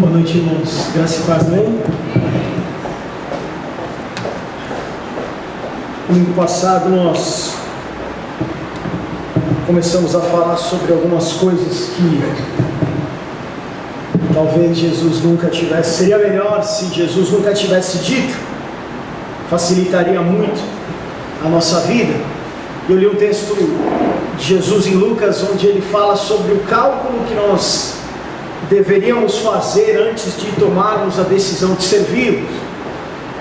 Boa noite, irmãos. Graça e paz, amém? Domingo passado nós começamos a falar sobre algumas coisas que talvez Jesus nunca tivesse. Seria melhor se Jesus nunca tivesse dito, facilitaria muito a nossa vida. Eu li um texto de Jesus em Lucas, onde ele fala sobre o cálculo que nós deveríamos fazer antes de tomarmos a decisão de servi-los.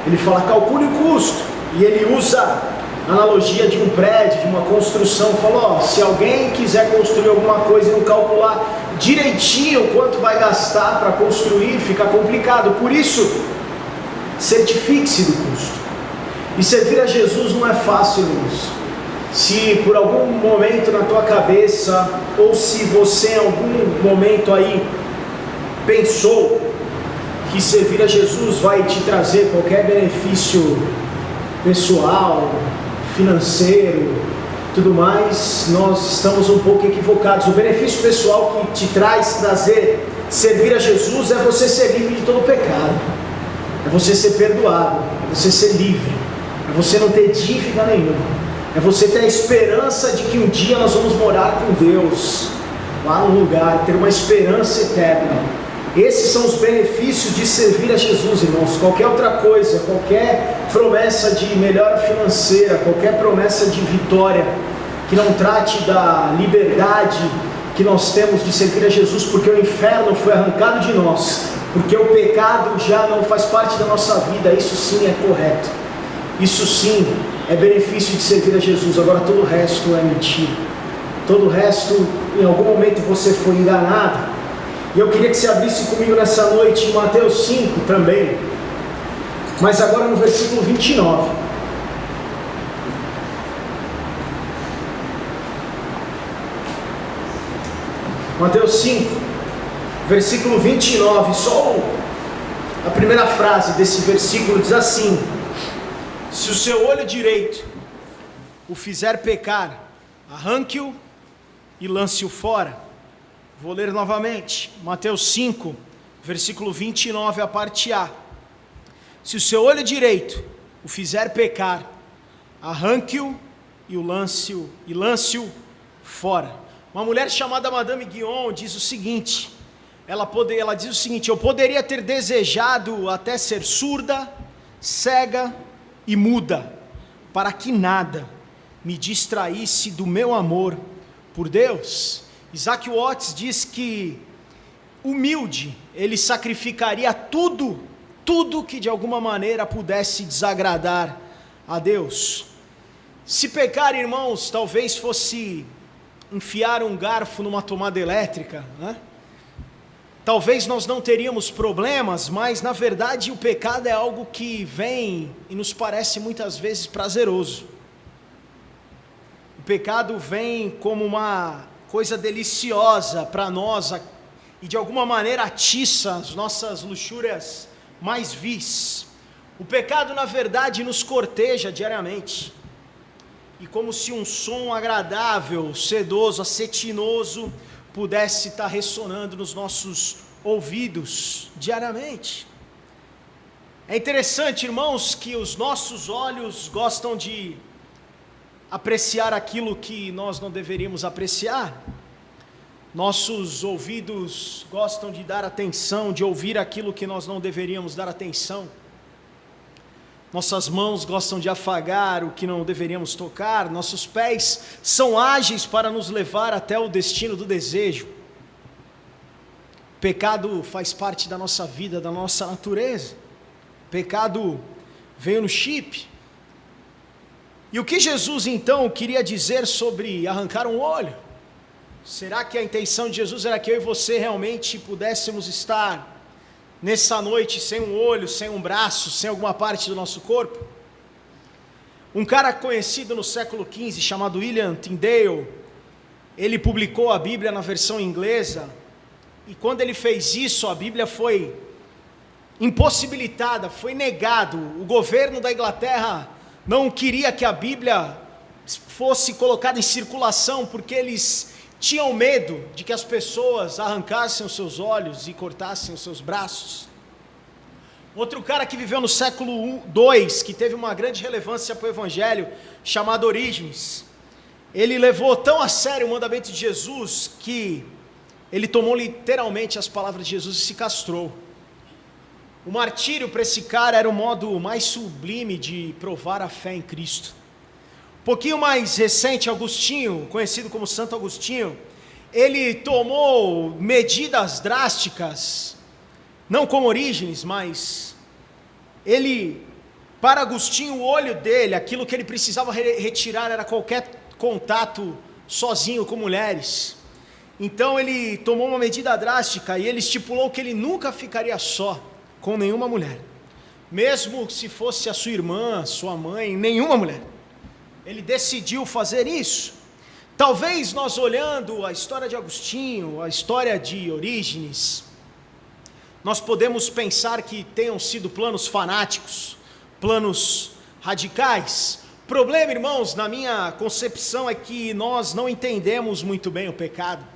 Ele fala, calcule o custo, e ele usa a analogia de um prédio, de uma construção. Falou, se alguém quiser construir alguma coisa e não calcular direitinho quanto vai gastar para construir, fica complicado. Por isso, certifique-se do custo. E servir a Jesus não é fácil, irmãos. Se por algum momento na tua cabeça, ou se você em algum momento aí pensou que servir a Jesus vai te trazer qualquer benefício pessoal, financeiro, tudo mais, nós estamos um pouco equivocados. O benefício pessoal que te traz servir a Jesus é você ser livre de todo pecado, é você ser perdoado, é você ser livre, é você não ter dívida nenhuma, é você ter a esperança de que um dia nós vamos morar com Deus lá no lugar, ter uma esperança eterna. Esses são os benefícios de servir a Jesus, irmãos. Qualquer outra coisa, qualquer promessa de melhora financeira, qualquer promessa de vitória que não trate da liberdade que nós temos de servir a Jesus, porque o inferno foi arrancado de nós, porque o pecado já não faz parte da nossa vida, isso sim é correto, isso sim é benefício de servir a Jesus. Agora todo o resto é mentira, todo o resto, em algum momento você foi enganado. E eu queria que você abrisse comigo nessa noite em Mateus 5 também, mas agora no versículo 29. Mateus 5, versículo 29, só a primeira frase desse versículo diz assim: se o seu olho direito o fizer pecar, arranque-o e lance-o fora. Vou ler novamente, Mateus 5, versículo 29, a parte A. Se o seu olho direito o fizer pecar, arranque-o e lance-o fora. Uma mulher chamada Madame Guyon diz o seguinte, ela diz o seguinte: eu poderia ter desejado até ser surda, cega e muda, para que nada me distraísse do meu amor por Deus. Isaac Watts diz que, humilde, ele sacrificaria tudo que de alguma maneira pudesse desagradar a Deus. Se pecar, irmãos, talvez fosse enfiar um garfo numa tomada elétrica, né? Talvez nós não teríamos problemas, mas na verdade o pecado é algo que vem e nos parece muitas vezes prazeroso. O pecado vem como uma coisa deliciosa para nós e de alguma maneira atiça as nossas luxúrias mais vis. O pecado na verdade nos corteja diariamente, e como se um som agradável, sedoso, acetinoso pudesse estar ressonando nos nossos ouvidos diariamente. É interessante, irmãos, que os nossos olhos gostam de apreciar aquilo que nós não deveríamos apreciar. Nossos ouvidos gostam de dar atenção, de ouvir aquilo que nós não deveríamos dar atenção. Nossas mãos gostam de afagar o que não deveríamos tocar. Nossos pés são ágeis para nos levar até o destino do desejo. Pecado faz parte da nossa vida, da nossa natureza. Pecado veio no chip. E o que Jesus então queria dizer sobre arrancar um olho? Será que a intenção de Jesus era que eu e você realmente pudéssemos estar nessa noite sem um olho, sem um braço, sem alguma parte do nosso corpo? Um cara conhecido no século XV, chamado William Tyndale, ele publicou a Bíblia na versão inglesa, e quando ele fez isso, a Bíblia foi impossibilitada, foi negado. O governo da Inglaterra não queria que a Bíblia fosse colocada em circulação, porque eles tinham medo de que as pessoas arrancassem os seus olhos e cortassem os seus braços. Outro cara que viveu no século II, que teve uma grande relevância para o Evangelho, chamado Orígenes, ele levou tão a sério o mandamento de Jesus, que ele tomou literalmente as palavras de Jesus e se castrou. O martírio para esse cara era o modo mais sublime de provar a fé em Cristo. Um pouquinho mais recente, Agostinho, conhecido como Santo Agostinho, ele tomou medidas drásticas, não como Orígenes, mas para Agostinho, o olho dele, aquilo que ele precisava retirar era qualquer contato sozinho com mulheres. Então ele tomou uma medida drástica e ele estipulou que ele nunca ficaria só com nenhuma mulher, mesmo se fosse a sua irmã, sua mãe, nenhuma mulher. Ele decidiu fazer isso. Talvez nós olhando a história de Agostinho, a história de Orígenes, nós podemos pensar que tenham sido planos fanáticos, planos radicais. O problema, irmãos, na minha concepção é que nós não entendemos muito bem o pecado.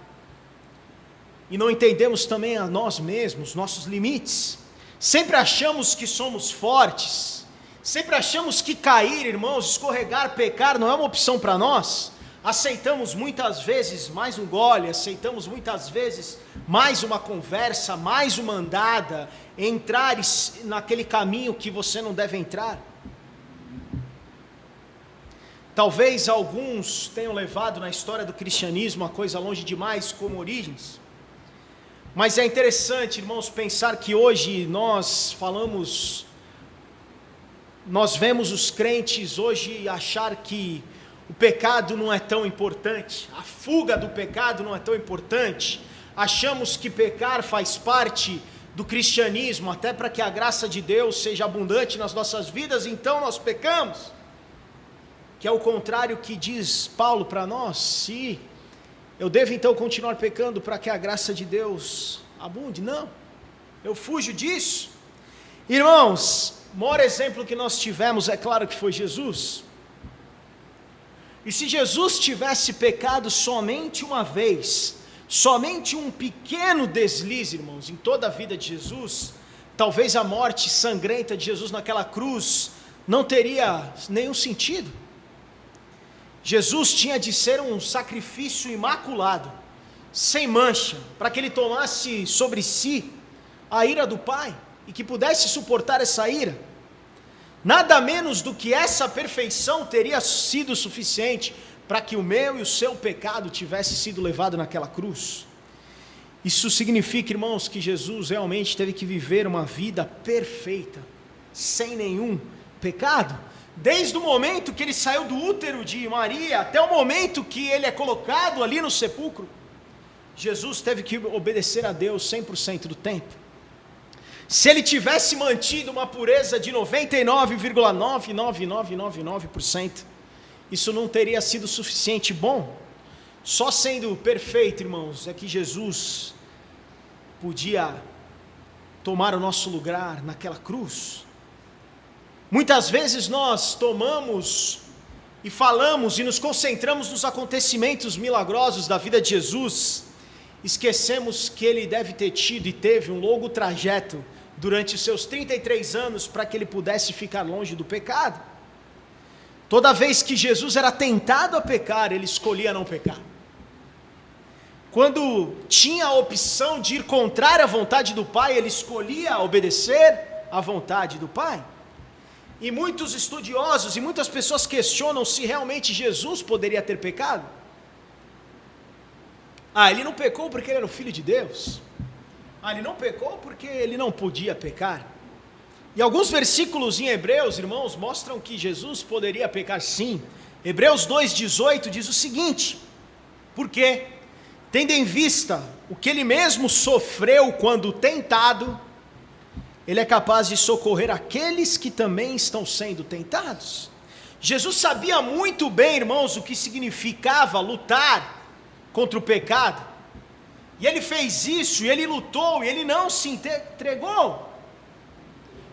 E não entendemos também a nós mesmos, nossos limites. Sempre achamos que somos fortes. Sempre achamos que cair, irmãos, escorregar, pecar não é uma opção para nós. Aceitamos muitas vezes mais um gole, aceitamos muitas vezes mais uma conversa, mais uma andada, entrar naquele caminho que você não deve entrar. Talvez alguns tenham levado na história do cristianismo a coisa longe demais, como Orígenes. Mas é interessante, irmãos, pensar que hoje nós vemos os crentes hoje achar que o pecado não é tão importante, a fuga do pecado não é tão importante. Achamos que pecar faz parte do cristianismo, até para que a graça de Deus seja abundante nas nossas vidas, então nós pecamos. Que é o contrário que diz Paulo para nós. Se eu devo então continuar pecando para que a graça de Deus abunde? Não, eu fujo disso. Irmãos, o maior exemplo que nós tivemos, é claro que foi Jesus. E se Jesus tivesse pecado somente uma vez, somente um pequeno deslize, irmãos, em toda a vida de Jesus, talvez a morte sangrenta de Jesus naquela cruz não teria nenhum sentido. Jesus tinha de ser um sacrifício imaculado, sem mancha, para que ele tomasse sobre si a ira do Pai, e que pudesse suportar essa ira. Nada menos do que essa perfeição teria sido suficiente para que o meu e o seu pecado tivesse sido levado naquela cruz. Isso significa, irmãos, que Jesus realmente teve que viver uma vida perfeita, sem nenhum pecado. Desde o momento que ele saiu do útero de Maria, até o momento que ele é colocado ali no sepulcro, Jesus teve que obedecer a Deus 100% do tempo. Se ele tivesse mantido uma pureza de 99,99999%, isso não teria sido suficiente bom. Só sendo perfeito, irmãos, é que Jesus podia tomar o nosso lugar naquela cruz. Muitas vezes nós tomamos e falamos e nos concentramos nos acontecimentos milagrosos da vida de Jesus, esquecemos que ele deve ter tido e teve um longo trajeto durante os seus 33 anos para que ele pudesse ficar longe do pecado. Toda vez que Jesus era tentado a pecar, ele escolhia não pecar. Quando tinha a opção de ir contrário à vontade do Pai, ele escolhia obedecer à vontade do Pai. E muitos estudiosos e muitas pessoas questionam se realmente Jesus poderia ter pecado. Ele não pecou porque ele era o Filho de Deus. Ele não pecou porque ele não podia pecar. E alguns versículos em Hebreus, irmãos, mostram que Jesus poderia pecar sim. Hebreus 2,18 diz o seguinte: porque, tendo em vista o que ele mesmo sofreu quando tentado, ele é capaz de socorrer aqueles que também estão sendo tentados. Jesus sabia muito bem, irmãos, o que significava lutar contra o pecado. E ele fez isso, e ele lutou, e ele não se entregou.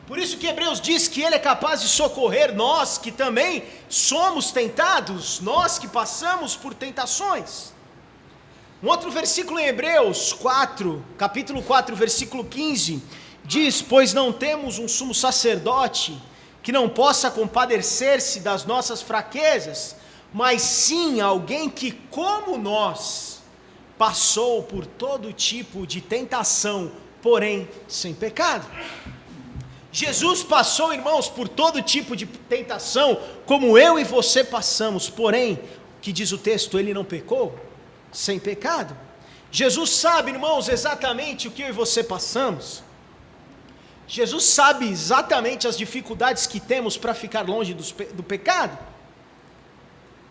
Por isso que Hebreus diz que ele é capaz de socorrer nós que também somos tentados, nós que passamos por tentações. Um outro versículo em Hebreus 4, capítulo 4, versículo 15, diz: pois não temos um sumo sacerdote que não possa compadecer-se das nossas fraquezas, mas sim alguém que, como nós, passou por todo tipo de tentação, porém sem pecado. Jesus passou, irmãos, por todo tipo de tentação, como eu e você passamos, porém, que diz o texto, ele não pecou, sem pecado. Jesus sabe, irmãos, exatamente o que eu e você passamos. Jesus sabe exatamente as dificuldades que temos para ficar longe do pecado.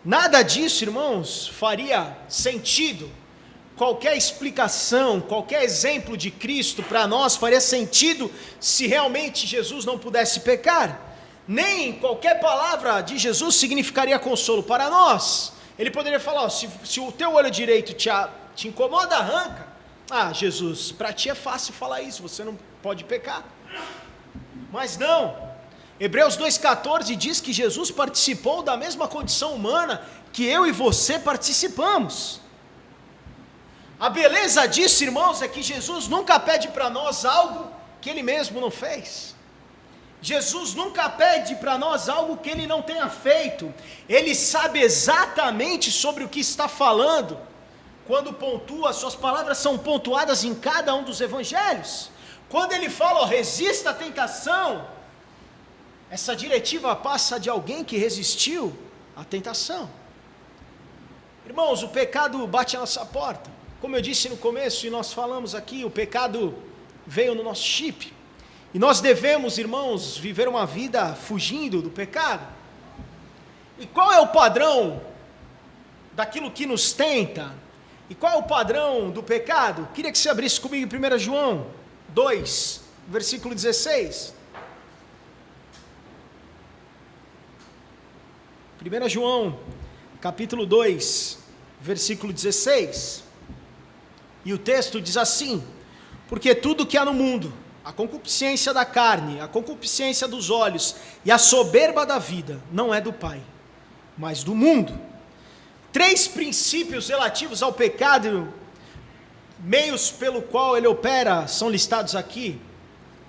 Nada disso, irmãos, faria sentido. Qualquer explicação, qualquer exemplo de Cristo para nós faria sentido se realmente Jesus não pudesse pecar. Nem qualquer palavra de Jesus significaria consolo para nós. Ele poderia falar, ó, se o teu olho direito te incomoda, arranca. Ah, Jesus, para ti é fácil falar isso, você não pode pecar. Mas não. Hebreus 2,14 diz que Jesus participou da mesma condição humana que eu e você participamos. A beleza disso, irmãos, é que Jesus nunca pede para nós algo que Ele mesmo não fez. Jesus nunca pede para nós algo que Ele não tenha feito. Ele sabe exatamente sobre o que está falando. Quando pontua, suas palavras são pontuadas em cada um dos evangelhos. Quando Ele fala, ó, resista à tentação, essa diretiva passa de alguém que resistiu à tentação. Irmãos, o pecado bate à nossa porta. Como eu disse no começo e nós falamos aqui, o pecado veio no nosso chip. E nós devemos, irmãos, viver uma vida fugindo do pecado. E qual é o padrão daquilo que nos tenta? E qual é o padrão do pecado? Queria que você abrisse comigo em 1 João 2, versículo 16. 1 João, capítulo 2, versículo 16. E o texto diz assim: porque tudo que há no mundo, a concupiscência da carne, a concupiscência dos olhos e a soberba da vida, não é do Pai, mas do mundo. 3 princípios relativos ao pecado, meios pelo qual ele opera, são listados aqui: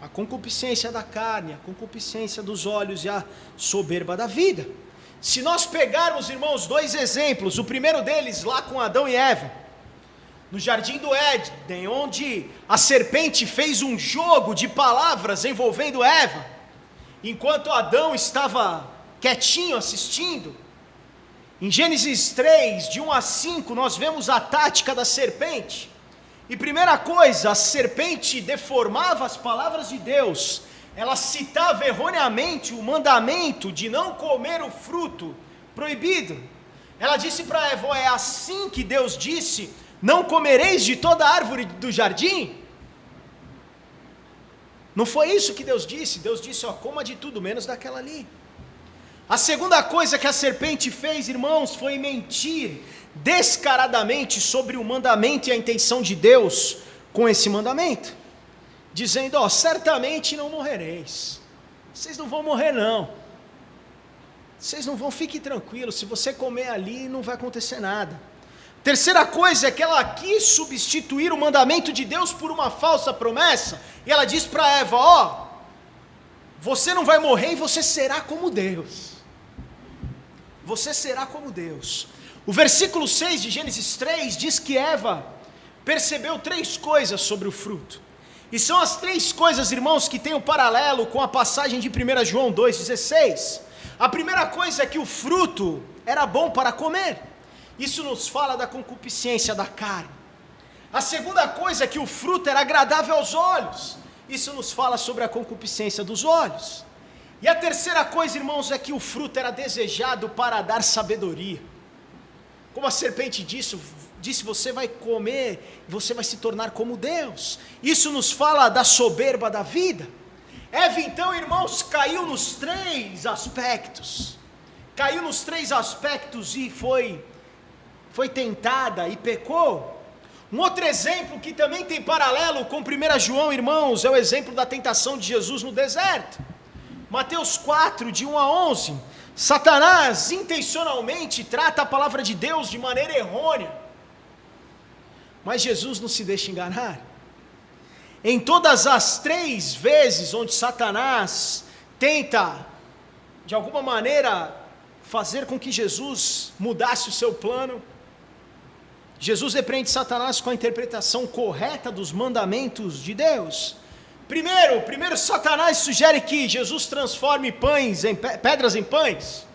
a concupiscência da carne, a concupiscência dos olhos e a soberba da vida. Se nós pegarmos, irmãos, 2 exemplos, o primeiro deles lá com Adão e Eva, no jardim do Éden, onde a serpente fez um jogo de palavras envolvendo Eva, enquanto Adão estava quietinho assistindo. Em Gênesis 3, de 1 a 5, nós vemos a tática da serpente. E primeira coisa, a serpente deformava as palavras de Deus. Ela citava erroneamente o mandamento de não comer o fruto proibido. Ela disse para Eva, é assim que Deus disse: não comereis de toda árvore do jardim? Não foi isso que Deus disse. Deus disse, ó, coma de tudo, menos daquela ali. A segunda coisa que a serpente fez, irmãos, foi mentir descaradamente sobre o mandamento e a intenção de Deus com esse mandamento, dizendo, ó, certamente não morrereis. Vocês não vão morrer não. Vocês não vão, fiquem tranquilos, se você comer ali não vai acontecer nada. Terceira coisa é que ela quis substituir o mandamento de Deus por uma falsa promessa, e ela diz para Eva, ó, você não vai morrer e você será como Deus. Você será como Deus. O versículo 6 de Gênesis 3 diz que Eva percebeu 3 coisas sobre o fruto. E são as 3 coisas, irmãos, que tem um paralelo com a passagem de 1 João 2,16. A primeira coisa é que o fruto era bom para comer. Isso nos fala da concupiscência da carne. A segunda coisa é que o fruto era agradável aos olhos. Isso nos fala sobre a concupiscência dos olhos. E a terceira coisa, irmãos, é que o fruto era desejado para dar sabedoria. Como a serpente disse, você vai comer, você vai se tornar como Deus. Isso nos fala da soberba da vida. Eva, então, irmãos, caiu nos 3 aspectos. Caiu nos 3 aspectos e foi tentada e pecou. Um outro exemplo que também tem paralelo com 1 João, irmãos, é o exemplo da tentação de Jesus no deserto. Mateus 4, de 1 a 11. Satanás intencionalmente trata a palavra de Deus de maneira errônea. Mas Jesus não se deixa enganar. Em todas as 3 vezes onde Satanás tenta, de alguma maneira, fazer com que Jesus mudasse o seu plano, Jesus repreende Satanás com a interpretação correta dos mandamentos de Deus. Primeiro Satanás sugere que Jesus transforme pedras em pães.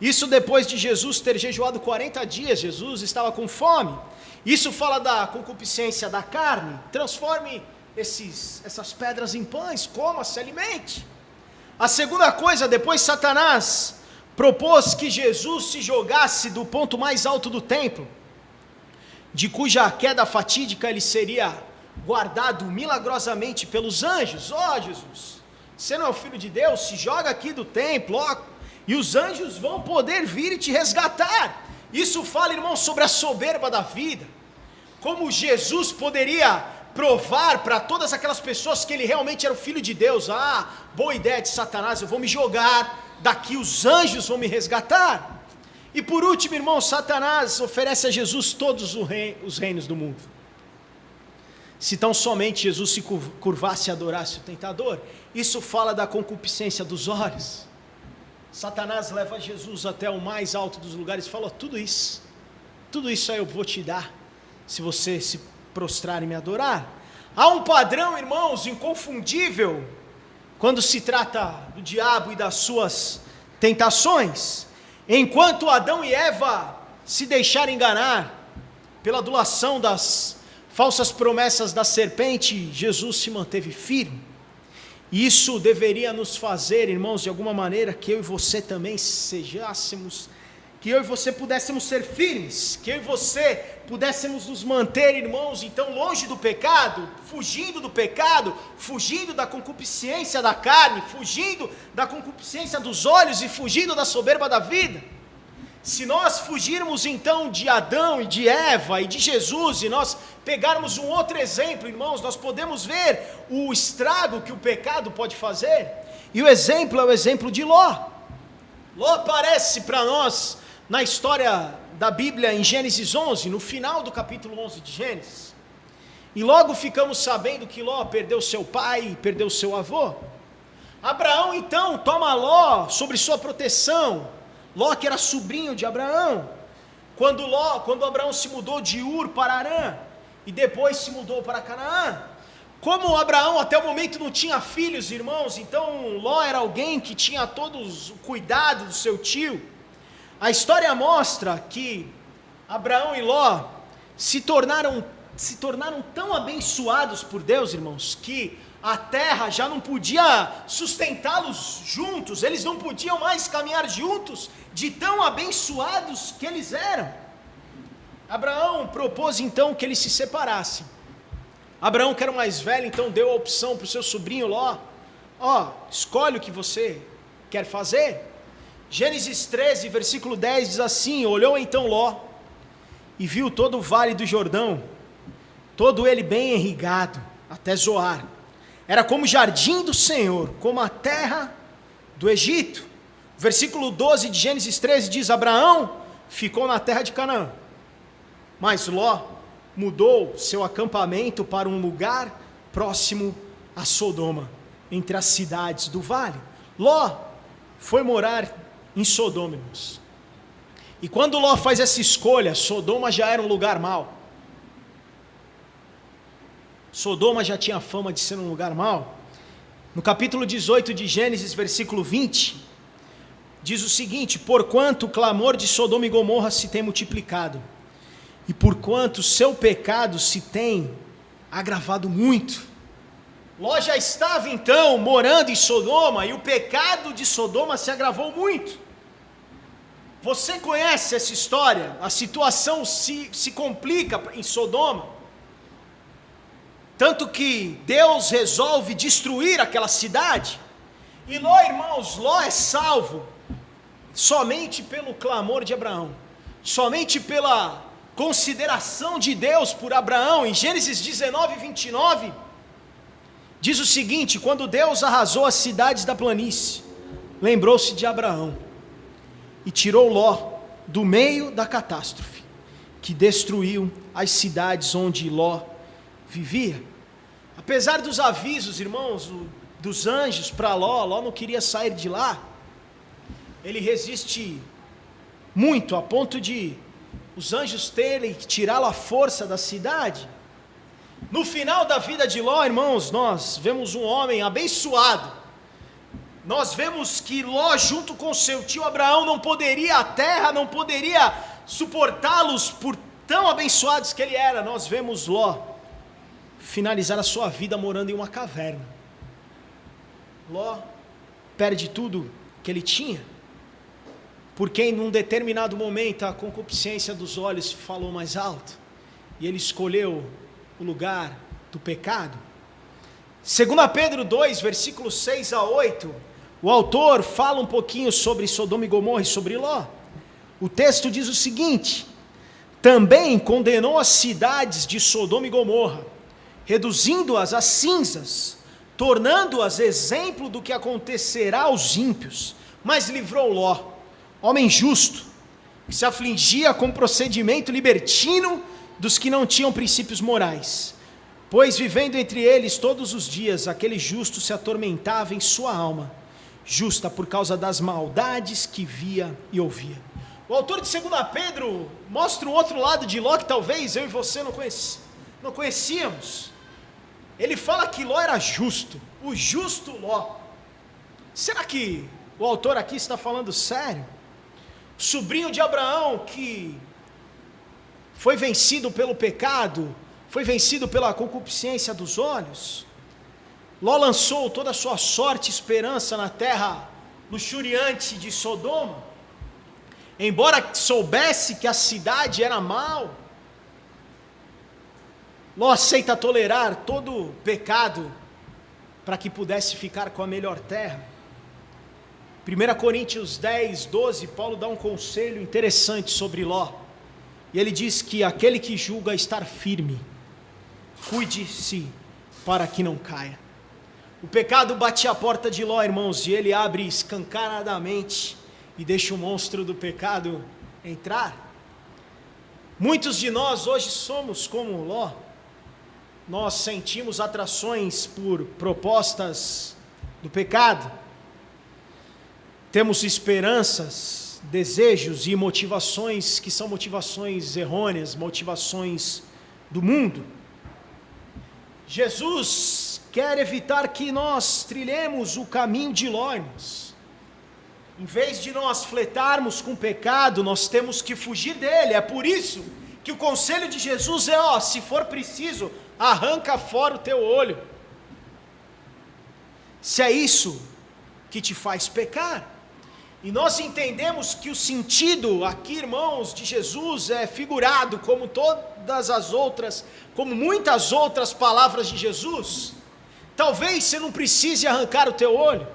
Isso depois de Jesus ter jejuado 40 dias, Jesus estava com fome. Isso fala da concupiscência da carne. Transforme essas pedras em pães, coma, se alimente. A segunda coisa, depois Satanás propôs que Jesus se jogasse do ponto mais alto do templo, de cuja queda fatídica ele seria guardado milagrosamente pelos anjos. Jesus, você não é o Filho de Deus? Se joga aqui do templo, e os anjos vão poder vir e te resgatar. Isso fala, irmão, sobre a soberba da vida, como Jesus poderia provar para todas aquelas pessoas que ele realmente era o Filho de Deus. Boa ideia de Satanás, eu vou me jogar daqui, os anjos vão me resgatar. E por último, irmão, Satanás oferece a Jesus todos os reinos do mundo, se tão somente Jesus se curvasse e adorasse o tentador. Isso fala da concupiscência dos olhos. Satanás leva Jesus até o mais alto dos lugares e fala: tudo isso aí eu vou te dar, se você se prostrar e me adorar. Há um padrão, irmãos, inconfundível, quando se trata do diabo e das suas tentações. Enquanto Adão e Eva se deixaram enganar pela adulação das falsas promessas da serpente, Jesus se manteve firme. Isso deveria nos fazer, irmãos, de alguma maneira, que eu e você também sejássemos, que eu e você pudéssemos ser firmes, que eu e você pudéssemos nos manter, irmãos, então longe do pecado, fugindo do pecado, fugindo da concupiscência da carne, fugindo da concupiscência dos olhos e fugindo da soberba da vida. Se nós fugirmos então de Adão e de Eva e de Jesus, e nós pegarmos um outro exemplo, irmãos, nós podemos ver o estrago que o pecado pode fazer. E o exemplo é o exemplo de Ló. Ló aparece para nós na história da Bíblia em Gênesis 11, no final do capítulo 11 de Gênesis. E logo ficamos sabendo que Ló perdeu seu pai e perdeu seu avô. Abraão então toma Ló sobre sua proteção. Ló, que era sobrinho de Abraão, quando Abraão se mudou de Ur para Arã, e depois se mudou para Canaã. Como Abraão até o momento não tinha filhos, irmãos, então Ló era alguém que tinha todos o cuidado do seu tio. A história mostra que Abraão e Ló se tornaram tão abençoados por Deus, irmãos, que a terra já não podia sustentá-los juntos, eles não podiam mais caminhar juntos, de tão abençoados que eles eram. Abraão propôs então que eles se separassem. Abraão, que era o mais velho, então deu a opção para o seu sobrinho Ló: escolhe o que você quer fazer. Gênesis 13, versículo 10 diz assim: olhou então Ló e viu todo o vale do Jordão, todo ele bem irrigado, até Zoar. Era como o jardim do Senhor, como a terra do Egito. Versículo 12 de Gênesis 13 diz: Abraão ficou na terra de Canaã, mas Ló mudou seu acampamento para um lugar próximo a Sodoma, entre as cidades do vale. Ló foi morar em Sodoma, irmãos. E quando Ló faz essa escolha, Sodoma já era um lugar mau. Sodoma já tinha fama de ser um lugar mau. No capítulo 18 de Gênesis, versículo 20, diz o seguinte: porquanto o clamor de Sodoma e Gomorra se tem multiplicado, e porquanto seu pecado se tem agravado muito. Ló já estava então morando em Sodoma, e o pecado de Sodoma se agravou muito. Você conhece essa história? A situação se complica em Sodoma, tanto que Deus resolve destruir aquela cidade. E Ló, irmãos, Ló é salvo somente pelo clamor de Abraão, somente pela consideração de Deus por Abraão. Em Gênesis 19, 29, diz o seguinte: quando Deus arrasou as cidades da planície, lembrou-se de Abraão e tirou Ló do meio da catástrofe que destruiu as cidades onde Ló vivia. Apesar dos avisos, irmãos, dos anjos para Ló, Ló não queria sair de lá. Ele resiste muito, a ponto de os anjos terem que tirá-lo à força da cidade. No final da vida de Ló, irmãos, nós vemos um homem abençoado. Nós vemos que Ló, junto com seu tio Abraão, a terra não poderia suportá-los por tão abençoados que ele era. Nós vemos Ló finalizar a sua vida morando em uma caverna. Ló perde tudo que ele tinha, porque em um determinado momento a concupiscência dos olhos falou mais alto, e ele escolheu o lugar do pecado. 2 Pedro 2, versículos 6 a 8, o autor fala um pouquinho sobre Sodoma e Gomorra e sobre Ló. O texto diz o seguinte: também condenou as cidades de Sodoma e Gomorra, reduzindo-as a cinzas, tornando-as exemplo do que acontecerá aos ímpios, mas livrou Ló, homem justo, que se afligia com procedimento libertino dos que não tinham princípios morais, pois vivendo entre eles todos os dias, aquele justo se atormentava em sua alma, justa por causa das maldades que via e ouvia. O autor de 2 Pedro mostra um outro lado de Ló que talvez eu e você não conhecíamos. Ele fala que Ló era justo, o justo Ló. Será que o autor aqui está falando sério? Sobrinho de Abraão que foi vencido pelo pecado, foi vencido pela concupiscência dos olhos. Ló lançou toda a sua sorte e esperança na terra luxuriante de Sodoma, embora soubesse que a cidade era mal. Ló aceita tolerar todo pecado para que pudesse ficar com a melhor terra. 1 Coríntios 10, 12, Paulo dá um conselho interessante sobre Ló, e ele diz que aquele que julga estar firme, cuide-se para que não caia. O pecado bate à porta de Ló, irmãos, e ele abre escancaradamente e deixa o monstro do pecado entrar. Muitos de nós hoje somos como Ló. Nós sentimos atrações por propostas do pecado, temos esperanças, desejos e motivações que são motivações errôneas, motivações do mundo. Jesus quer evitar que nós trilhemos o caminho de Ló, irmãos. Em vez de nós flertarmos com o pecado, nós temos que fugir dele. É por isso que o conselho de Jesus é, se for preciso, arranca fora o teu olho. Se é isso que te faz pecar. E nós entendemos que o sentido aqui, irmãos, de Jesus é figurado, como todas as outras, como muitas outras palavras de Jesus. Talvez você não precise arrancar o teu olho,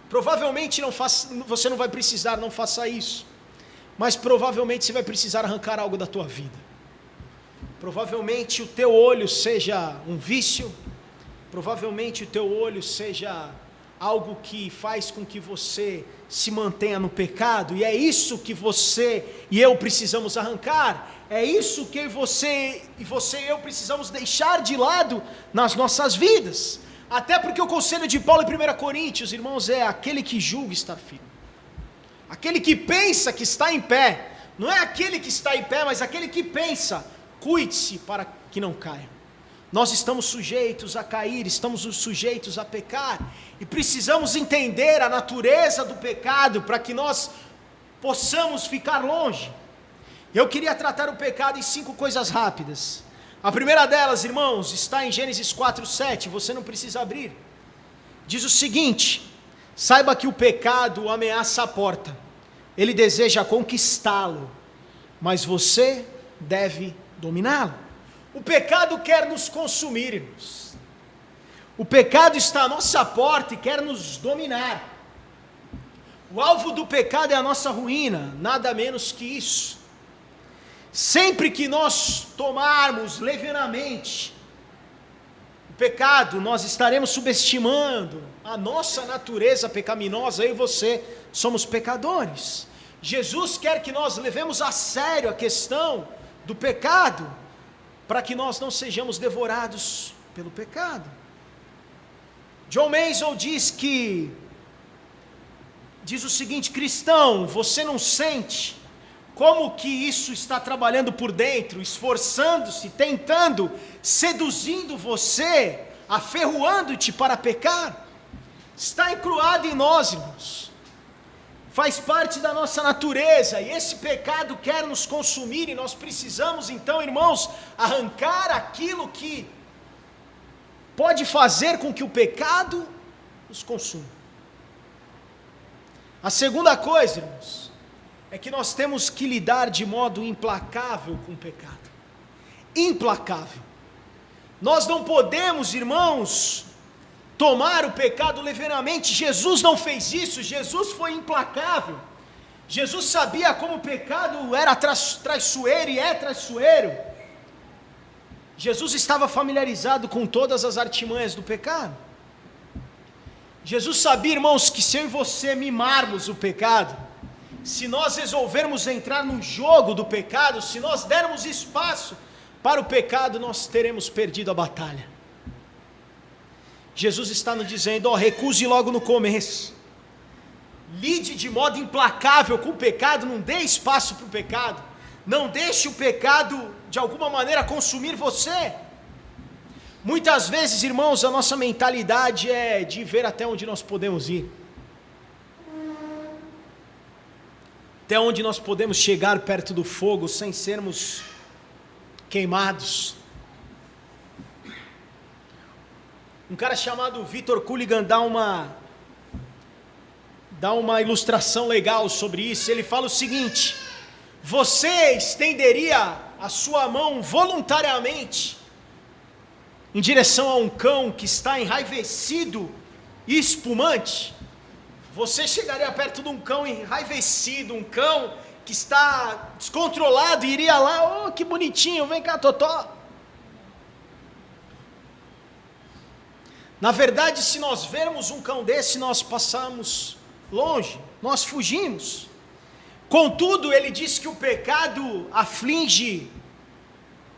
provavelmente você não vai precisar, não faça isso, mas provavelmente você vai precisar arrancar algo da tua vida. Provavelmente o teu olho seja um vício, provavelmente o teu olho seja algo que faz com que você se mantenha no pecado, e é isso que você e eu precisamos arrancar, é isso que você e eu precisamos deixar de lado nas nossas vidas, até porque o conselho de Paulo em 1 Coríntios, irmãos, é aquele que julga estar firme, aquele que pensa que está em pé, não é aquele que está em pé, mas aquele que pensa, cuide-se para que não caia. Nós estamos sujeitos a cair, estamos sujeitos a pecar, e precisamos entender a natureza do pecado para que nós possamos ficar longe. Eu queria tratar o pecado em 5 coisas rápidas. A primeira delas, irmãos, está em Gênesis 4:7, você não precisa abrir. Diz o seguinte: saiba que o pecado ameaça a porta, ele deseja conquistá-lo, mas você deve dominá-lo. O pecado quer nos consumir, irmãos. O pecado está à nossa porta e quer nos dominar. O alvo do pecado é a nossa ruína, nada menos que isso. Sempre que nós tomarmos levianamente o pecado, nós estaremos subestimando a nossa natureza pecaminosa. Eu e você somos pecadores. Jesus quer que nós levemos a sério a questão do pecado, para que nós não sejamos devorados pelo pecado. John Mason diz o seguinte: cristão, você não sente como que isso está trabalhando por dentro, esforçando-se, tentando, seduzindo você, aferroando-te para pecar? Está incruado em nós, irmãos. Faz parte da nossa natureza, e esse pecado quer nos consumir, e nós precisamos então, irmãos, arrancar aquilo que pode fazer com que o pecado nos consuma. A segunda coisa, irmãos, é que nós temos que lidar de modo implacável com o pecado. Implacável. Nós não podemos, irmãos, tomar o pecado levianamente. Jesus não fez isso. Jesus foi implacável. Jesus sabia como o pecado era traiçoeiro e é traiçoeiro. Jesus estava familiarizado com todas as artimanhas do pecado. Jesus sabia, irmãos, que se eu e você mimarmos o pecado, se nós resolvermos entrar no jogo do pecado, se nós dermos espaço para o pecado, nós teremos perdido a batalha. Jesus está nos dizendo: recuse logo no começo, lide de modo implacável com o pecado, não dê espaço para o pecado, não deixe o pecado de alguma maneira consumir você. Muitas vezes, irmãos, a nossa mentalidade é de ver até onde nós podemos ir, até onde nós podemos chegar perto do fogo sem sermos queimados. Um cara chamado Victor Culligan dá uma ilustração legal sobre isso. Ele fala o seguinte: você estenderia a sua mão voluntariamente em direção a um cão que está enraivecido e espumante? Você chegaria perto de um cão enraivecido, um cão que está descontrolado, e iria lá: que bonitinho, vem cá, Totó. Na verdade, se nós vermos um cão desse, nós passamos longe, nós fugimos. Contudo, ele diz que o pecado aflige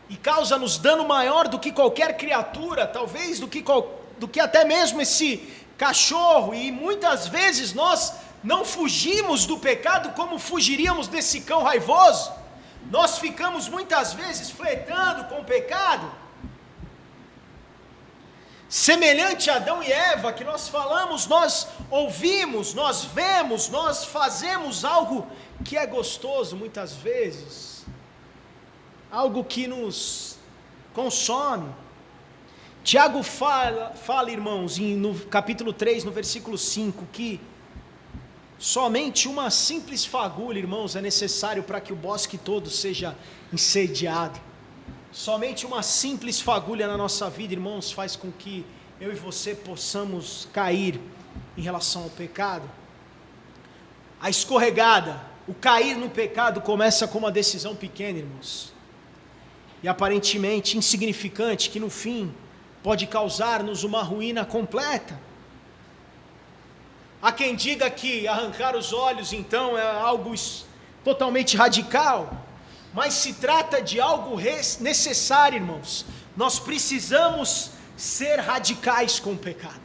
e causa-nos dano maior do que qualquer criatura, talvez do que até mesmo esse cachorro, e muitas vezes nós não fugimos do pecado como fugiríamos desse cão raivoso. Nós ficamos muitas vezes flertando com o pecado, semelhante a Adão e Eva, que nós falamos, nós ouvimos, nós vemos, nós fazemos algo que é gostoso muitas vezes, algo que nos consome. Tiago fala, irmãos, no capítulo 3, no versículo 5, que somente uma simples fagulha, irmãos, é necessário para que o bosque todo seja incendiado. Somente uma simples fagulha na nossa vida, irmãos, faz com que eu e você possamos cair em relação ao pecado. A escorregada, o cair no pecado começa com uma decisão pequena, irmãos, e aparentemente insignificante, que no fim pode causar-nos uma ruína completa. Há quem diga que arrancar os olhos então é algo totalmente radical, mas se trata de algo necessário, irmãos. Nós precisamos ser radicais com o pecado.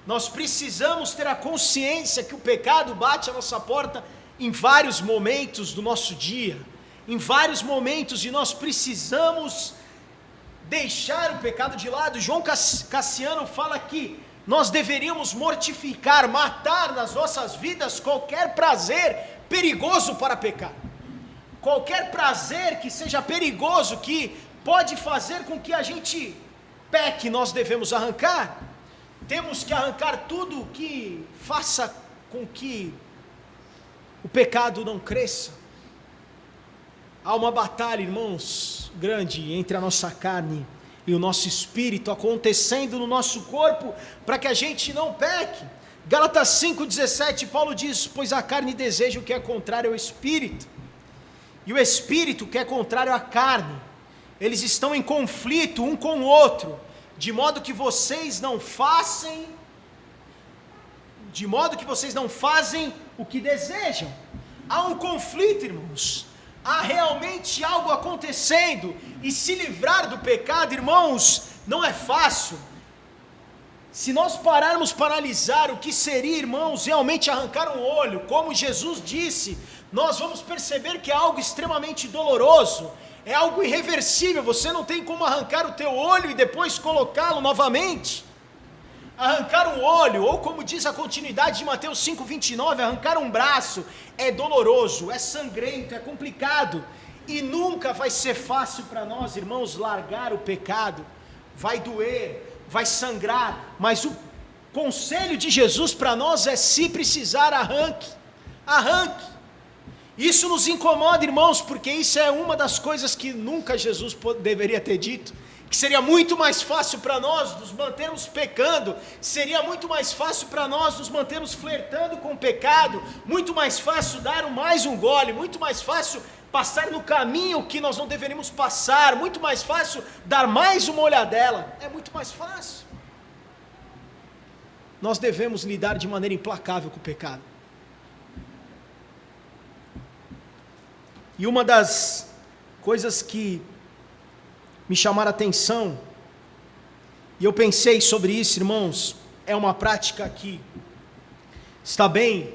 Nós precisamos ter a consciência que o pecado bate à nossa porta em vários momentos do nosso dia, em vários momentos, e nós precisamos deixar o pecado de lado. João Cassiano fala que nós deveríamos mortificar, matar nas nossas vidas qualquer prazer perigoso para pecar. Qualquer prazer que seja perigoso, que pode fazer com que a gente peque, nós devemos arrancar. Temos que arrancar tudo que faça com que o pecado não cresça. Há uma batalha, irmãos, grande entre a nossa carne e o nosso espírito acontecendo no nosso corpo para que a gente não peque. Gálatas 5,17, Paulo diz: pois a carne deseja o que é contrário ao espírito, e o espírito que é contrário à carne. Eles estão em conflito um com o outro, de modo que vocês não fazem o que desejam. Há um conflito, irmãos. há realmente algo acontecendo, e se livrar do pecado, irmãos, não é fácil. Se nós pararmos para analisar o que seria, irmãos, realmente arrancar um olho, como Jesus disse, nós vamos perceber que é algo extremamente doloroso, é algo irreversível. Você não tem como arrancar o teu olho e depois colocá-lo novamente. Arrancar um olho, ou como diz a continuidade de Mateus 5:29, arrancar um braço é doloroso, é sangrento, é complicado, e nunca vai ser fácil para nós, irmãos, largar o pecado. Vai doer, vai sangrar, mas o conselho de Jesus para nós é: se precisar, arranque. Isso nos incomoda, irmãos, porque isso é uma das coisas que nunca Jesus deveria ter dito, que seria muito mais fácil para nós nos mantermos pecando, seria muito mais fácil para nós nos mantermos flertando com o pecado, muito mais fácil dar mais um gole, muito mais fácil passar no caminho que nós não deveríamos passar, muito mais fácil dar mais uma olhadela, é muito mais fácil. Nós devemos lidar de maneira implacável com o pecado. E uma das coisas que me chamaram a atenção, e eu pensei sobre isso, irmãos, é uma prática que está bem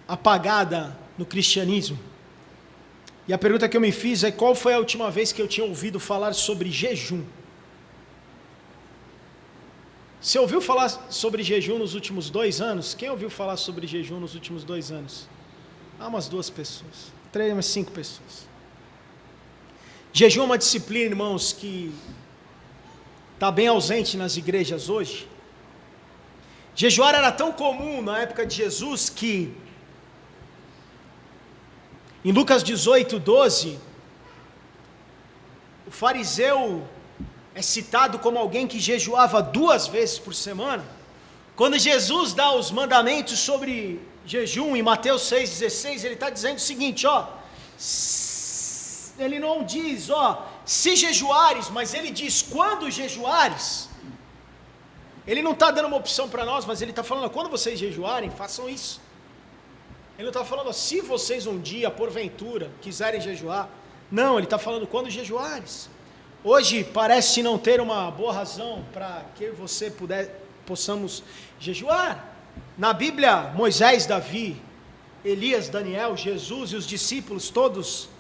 apagada no cristianismo. E a pergunta que eu me fiz é: qual foi a última vez que eu tinha ouvido falar sobre jejum? Você ouviu falar sobre jejum nos últimos 2 anos? Quem ouviu falar sobre jejum nos últimos 2 anos? Umas 2 pessoas, 3, umas 5 pessoas. Jejum é uma disciplina, irmãos, que está bem ausente nas igrejas hoje. Jejuar era tão comum na época de Jesus que, em Lucas 18:12, o fariseu é citado como alguém que jejuava 2 vezes por semana. Quando Jesus dá os mandamentos sobre jejum, em Mateus 6,16, ele está dizendo o seguinte, ele não diz, se jejuares, mas ele diz, quando jejuares. Ele não está dando uma opção para nós, mas ele está falando, quando vocês jejuarem, façam isso. Ele não está falando, se vocês um dia, porventura, quiserem jejuar. Não, ele está falando, quando jejuares. Hoje parece não ter uma boa razão para que você possamos jejuar. Na Bíblia, Moisés, Davi, Elias, Daniel, Jesus e os discípulos todos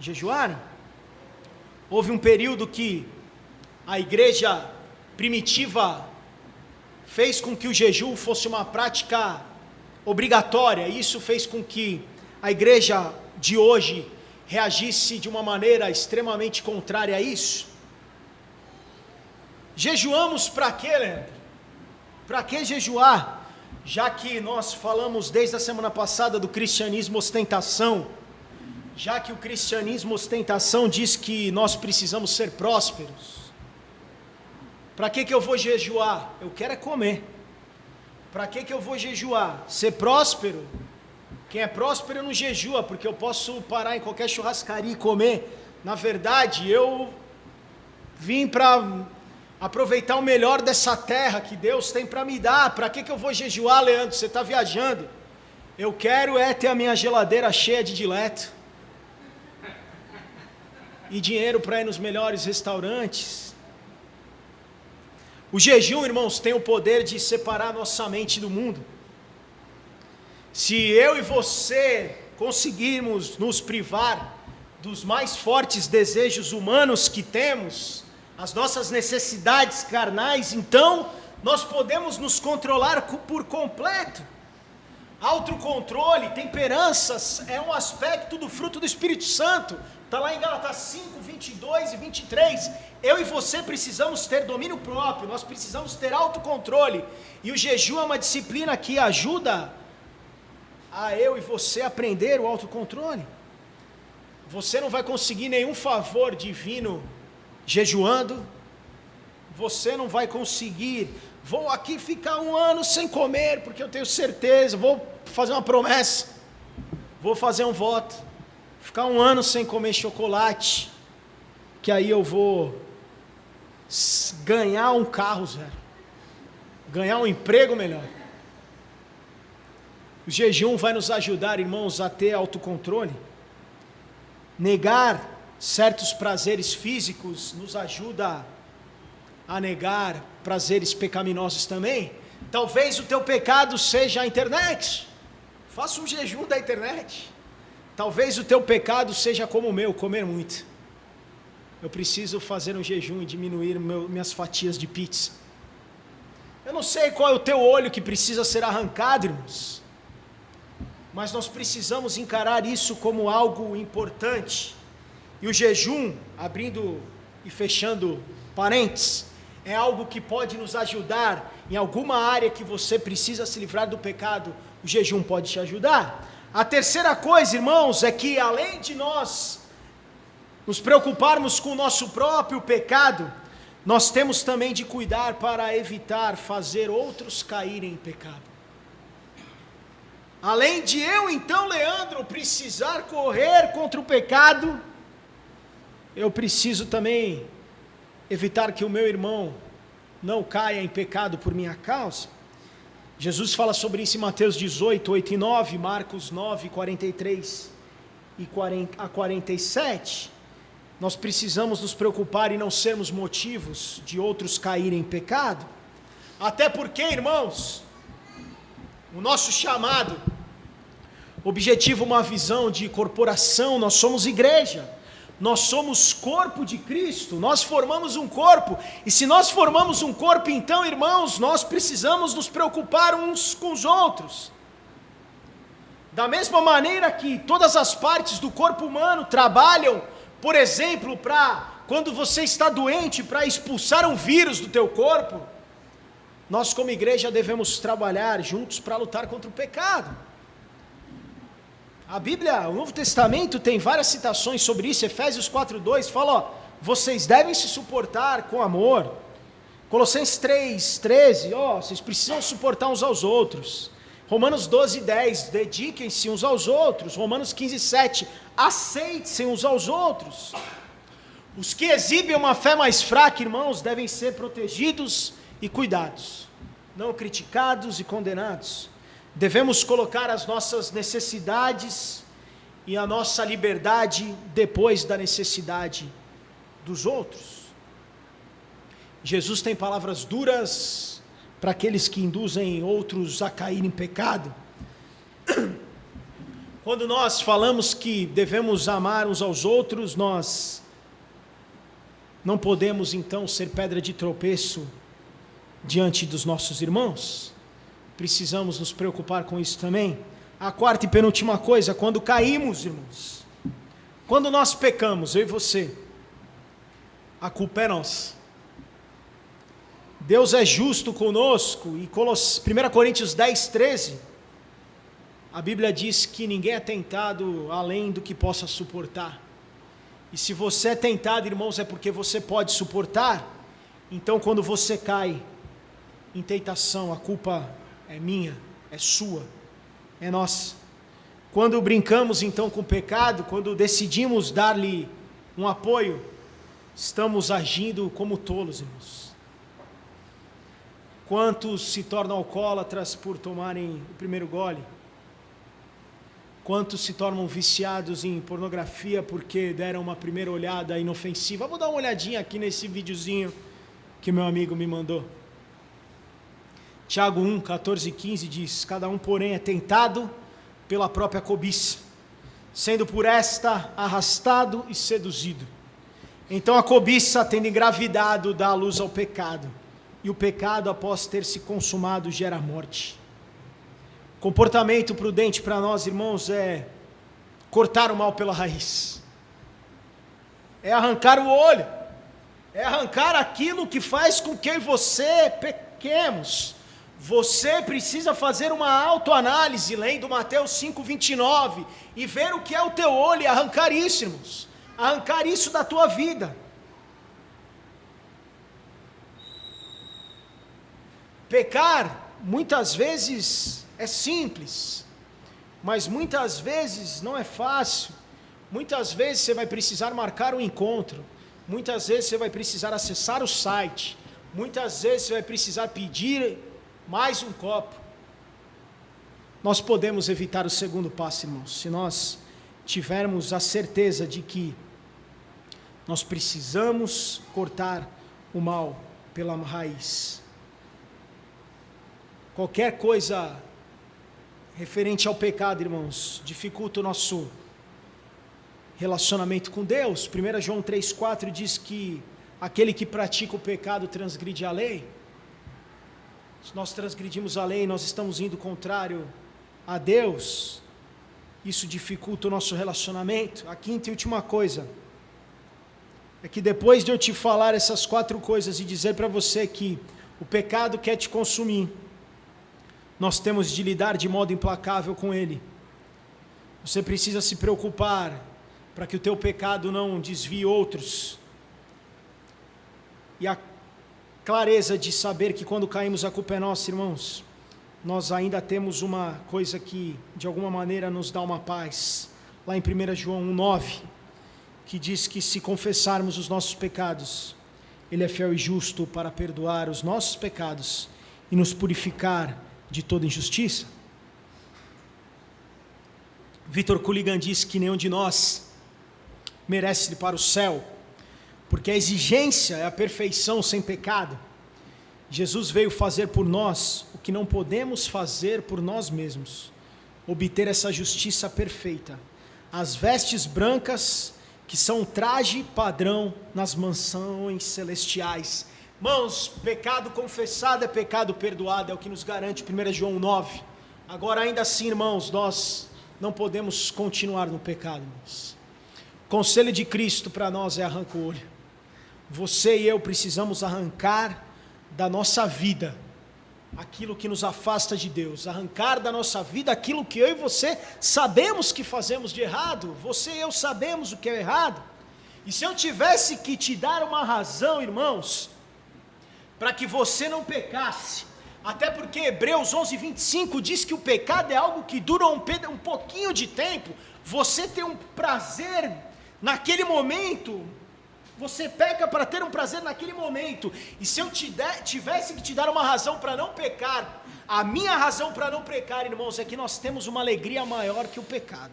jejuaram. Houve um período que a igreja primitiva fez com que o jejum fosse uma prática obrigatória. Isso fez com que a igreja de hoje reagisse de uma maneira extremamente contrária a isso. Jejuamos para quê, Leandro? Para que jejuar? Já que nós falamos desde a semana passada do cristianismo ostentação, já que o cristianismo ostentação diz que nós precisamos ser prósperos, para que eu vou jejuar? Eu quero é comer. Para que eu vou jejuar? Ser próspero? Quem é próspero não jejua, porque eu posso parar em qualquer churrascaria e comer. Na verdade, eu vim para aproveitar o melhor dessa terra que Deus tem para me dar. Para que eu vou jejuar, Leandro? Você está viajando. Eu quero é ter a minha geladeira cheia de dileto e dinheiro para ir nos melhores restaurantes. O jejum, irmãos, tem o poder de separar nossa mente do mundo. Se eu e você conseguirmos nos privar dos mais fortes desejos humanos que temos, as nossas necessidades carnais, então nós podemos nos controlar por completo. Autocontrole, temperanças é um aspecto do fruto do Espírito Santo. Está lá em Gálatas 5, 22 e 23. Eu e você precisamos ter domínio próprio, nós precisamos ter autocontrole. E o jejum é uma disciplina que ajuda a eu e você aprender o autocontrole. Você não vai conseguir nenhum favor divino jejuando. Você não vai conseguir, vou aqui ficar 1 ano sem comer, porque eu tenho certeza, vou fazer uma promessa, vou fazer um voto, ficar 1 ano sem comer chocolate, que aí eu vou ganhar um carro zero, ganhar um emprego melhor. O jejum vai nos ajudar, irmãos, a ter autocontrole. Negar certos prazeres físicos nos ajuda a negar prazeres pecaminosos também. Talvez o teu pecado seja a internet. Faça um jejum da internet. Talvez o teu pecado seja como o meu, comer muito. Eu preciso fazer um jejum e diminuir minhas fatias de pizza. Eu não sei qual é o teu olho que precisa ser arrancado, irmãos. Mas nós precisamos encarar isso como algo importante. E o jejum, abrindo e fechando parênteses, é algo que pode nos ajudar em alguma área que você precisa se livrar do pecado. O jejum pode te ajudar. A terceira coisa, irmãos, é que além de nós nos preocuparmos com o nosso próprio pecado, nós temos também de cuidar para evitar fazer outros caírem em pecado. Além de eu, então, Leandro, precisar correr contra o pecado, eu preciso também evitar que o meu irmão não caia em pecado por minha causa. Jesus fala sobre isso em Mateus 18, 8 e 9, Marcos 9, 43 a 47. Nós precisamos nos preocupar e não sermos motivos de outros caírem em pecado. Até porque, irmãos, o nosso chamado, objetivo, uma visão de corporação, nós somos igreja. Nós somos corpo de Cristo, nós formamos um corpo, e se nós formamos um corpo, então, irmãos, nós precisamos nos preocupar uns com os outros. Da mesma maneira que todas as partes do corpo humano trabalham, por exemplo, quando você está doente, para expulsar um vírus do teu corpo, nós como igreja devemos trabalhar juntos para lutar contra o pecado. A Bíblia, o Novo Testamento tem várias citações sobre isso. Efésios 4:2 fala, vocês devem se suportar com amor. Colossenses 3:13, vocês precisam suportar uns aos outros. Romanos 12:10, dediquem-se uns aos outros. Romanos 15:7, aceitem-se uns aos outros. Os que exibem uma fé mais fraca, irmãos, devem ser protegidos e cuidados, não criticados e condenados. Devemos colocar as nossas necessidades e a nossa liberdade depois da necessidade dos outros. Jesus tem palavras duras para aqueles que induzem outros a cair em pecado. Quando nós falamos que devemos amar uns aos outros, nós não podemos então ser pedra de tropeço diante dos nossos irmãos. Precisamos nos preocupar com isso também. A quarta e penúltima coisa, quando caímos, irmãos, quando nós pecamos, eu e você, a culpa é nossa. Deus é justo conosco, e 1 Coríntios 10:13, a Bíblia diz que ninguém é tentado além do que possa suportar. E se você é tentado, irmãos, é porque você pode suportar. Então quando você cai em tentação, a culpa é minha, é sua, é nossa. Quando brincamos então com o pecado, quando decidimos dar-lhe um apoio, estamos agindo como tolos, irmãos. Quantos se tornam alcoólatras por tomarem o primeiro gole? Quantos se tornam viciados em pornografia porque deram uma primeira olhada inofensiva? Vou dar uma olhadinha aqui nesse videozinho que meu amigo me mandou. Tiago 1, 14 e 15 diz, cada um, porém, é tentado pela própria cobiça, sendo por esta arrastado e seduzido. Então a cobiça, tendo engravidado, dá a luz ao pecado, e o pecado, após ter se consumado, gera morte. Comportamento prudente para nós, irmãos, é cortar o mal pela raiz, é arrancar o olho, é arrancar aquilo que faz com que você pequemos. Você precisa fazer uma autoanálise, lendo Mateus 5:29, e ver o que é o teu olho, e arrancar isso, irmãos, arrancar isso da tua vida. Pecar, muitas vezes, é simples, mas muitas vezes não é fácil. Muitas vezes você vai precisar marcar um encontro, muitas vezes você vai precisar acessar o site, muitas vezes você vai precisar pedir mais um copo. Nós podemos evitar o segundo passo, irmãos, se nós tivermos a certeza de que nós precisamos cortar o mal pela raiz. Qualquer coisa referente ao pecado, irmãos, dificulta o nosso relacionamento com Deus. 1 João 3,4 diz que aquele que pratica o pecado transgride a lei. Se nós transgredimos a lei, nós estamos indo contrário a Deus. Isso dificulta o nosso relacionamento. A quinta e última coisa é que depois de eu te falar essas 4 coisas e dizer para você que o pecado quer te consumir, nós temos de lidar de modo implacável com ele. Você precisa se preocupar para que o teu pecado não desvie outros. E a clareza de saber que quando caímos a culpa é nossa, irmãos, nós ainda temos uma coisa que de alguma maneira nos dá uma paz. Lá em 1 João 1,9, que diz que se confessarmos os nossos pecados, Ele é fiel e justo para perdoar os nossos pecados e nos purificar de toda injustiça. Victor Culligan diz que nenhum de nós merece ir para o céu, porque a exigência é a perfeição sem pecado. Jesus veio fazer por nós o que não podemos fazer por nós mesmos, obter essa justiça perfeita, as vestes brancas que são traje padrão nas mansões celestiais. Irmãos, pecado confessado é pecado perdoado, é o que nos garante 1 João 9. Agora ainda assim, irmãos, nós não podemos continuar no pecado, irmãos. O conselho de Cristo para nós é arranca o olho. Você e eu precisamos arrancar da nossa vida aquilo que nos afasta de Deus, arrancar da nossa vida aquilo que eu e você sabemos que fazemos de errado. Você e eu sabemos o que é errado. E se eu tivesse que te dar uma razão, irmãos, para que você não pecasse, até porque Hebreus 11:25 diz que o pecado é algo que dura um pouquinho de tempo. Você tem um prazer naquele momento, você peca para ter um prazer naquele momento. E se eu tivesse que te dar uma razão para não pecar, a minha razão para não pecar, irmãos, é que nós temos uma alegria maior que o pecado.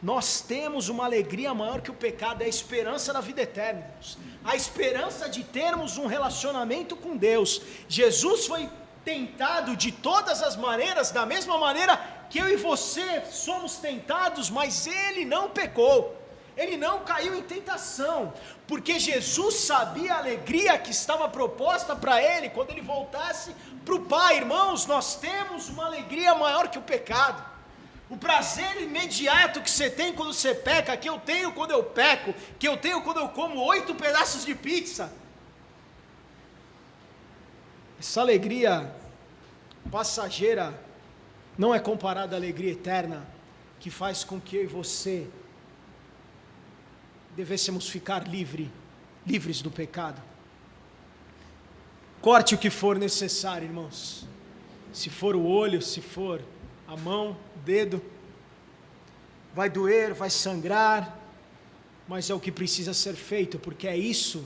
Nós temos uma alegria maior que o pecado, é a esperança da vida eterna, irmãos. A esperança de termos um relacionamento com Deus. Jesus foi tentado de todas as maneiras, da mesma maneira que eu e você somos tentados, mas Ele não pecou. Ele não caiu em tentação, porque Jesus sabia a alegria que estava proposta para Ele quando Ele voltasse para o Pai. Irmãos, nós temos uma alegria maior que o pecado. O prazer imediato que você tem quando você peca, que eu tenho quando eu peco, que eu tenho quando eu como 8 pedaços de pizza. Essa alegria passageira não é comparada à alegria eterna, que faz com que eu e você devêssemos ficar livres do pecado. Corte o que for necessário, irmãos. Se for o olho, se for a mão, o dedo, vai doer, vai sangrar, mas é o que precisa ser feito, porque é isso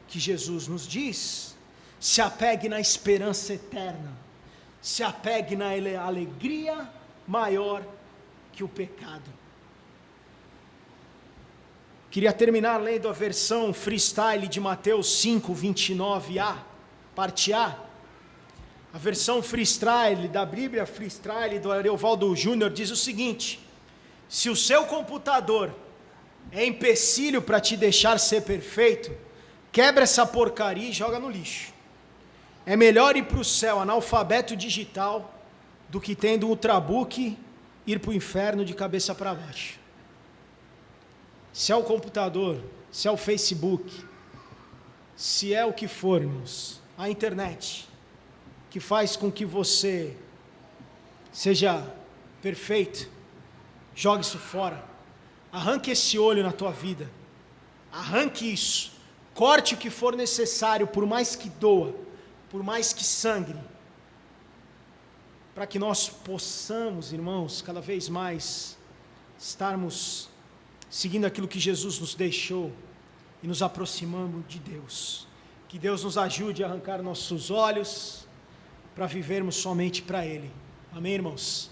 que Jesus nos diz. Se apegue na esperança eterna, se apegue na alegria maior que o pecado. Queria terminar lendo a versão freestyle de Mateus 5:29a, parte A. A versão freestyle da Bíblia, freestyle do Ariovaldo Júnior, diz o seguinte: se o seu computador é empecilho para te deixar ser perfeito, quebra essa porcaria e joga no lixo. É melhor ir para o céu analfabeto digital do que tendo um ultrabook ir para o inferno de cabeça para baixo. Se é o computador, se é o Facebook, se é o que for, irmãos, a internet, que faz com que você seja perfeito, jogue isso fora. Arranque esse olho na tua vida, arranque isso, corte o que for necessário, por mais que doa, por mais que sangre, para que nós possamos, irmãos, cada vez mais estarmos seguindo aquilo que Jesus nos deixou e nos aproximando de Deus. Que Deus nos ajude a arrancar nossos olhos para vivermos somente para Ele. Amém, irmãos?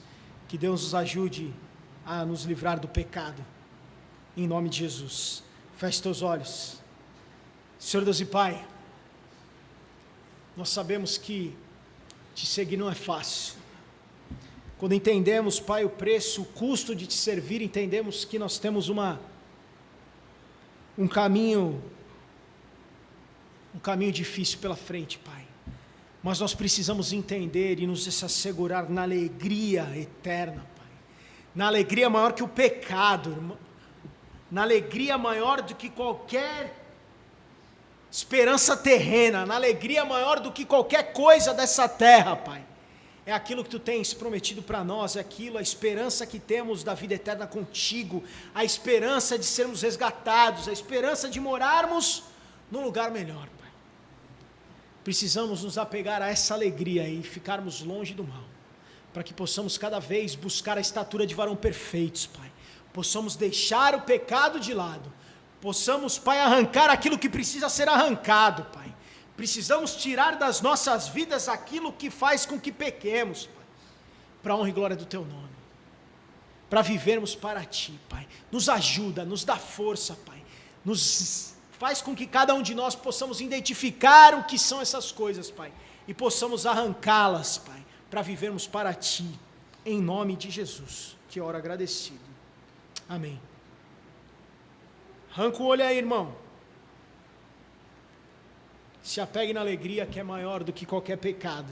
Que Deus nos ajude a nos livrar do pecado. em nome de Jesus. Feche teus olhos. Senhor Deus e Pai, nós sabemos que te seguir não é fácil. Quando entendemos, Pai, o preço, o custo de te servir, entendemos que nós temos um caminho difícil pela frente, Pai. Mas nós precisamos entender e nos assegurar na alegria eterna, Pai. Na alegria maior que o pecado, irmão. Na alegria maior do que qualquer esperança terrena, na alegria maior do que qualquer coisa dessa terra, Pai. É aquilo que Tu tens prometido para nós, é aquilo, a esperança que temos da vida eterna contigo, a esperança de sermos resgatados, a esperança de morarmos num lugar melhor, Pai. Precisamos nos apegar a essa alegria e ficarmos longe do mal, para que possamos cada vez buscar a estatura de varão perfeitos, Pai. Possamos deixar o pecado de lado, possamos, Pai, arrancar aquilo que precisa ser arrancado, Pai. Precisamos tirar das nossas vidas aquilo que faz com que pequemos, Pai, para a honra e glória do Teu nome, para vivermos para Ti, Pai. Nos ajuda, nos dá força, Pai, faz com que cada um de nós possamos identificar o que são essas coisas, Pai, e possamos arrancá-las, Pai, para vivermos para Ti, em nome de Jesus, que oro agradecido. Amém. Arranca o olho aí, irmão. Se apegue na alegria que é maior do que qualquer pecado.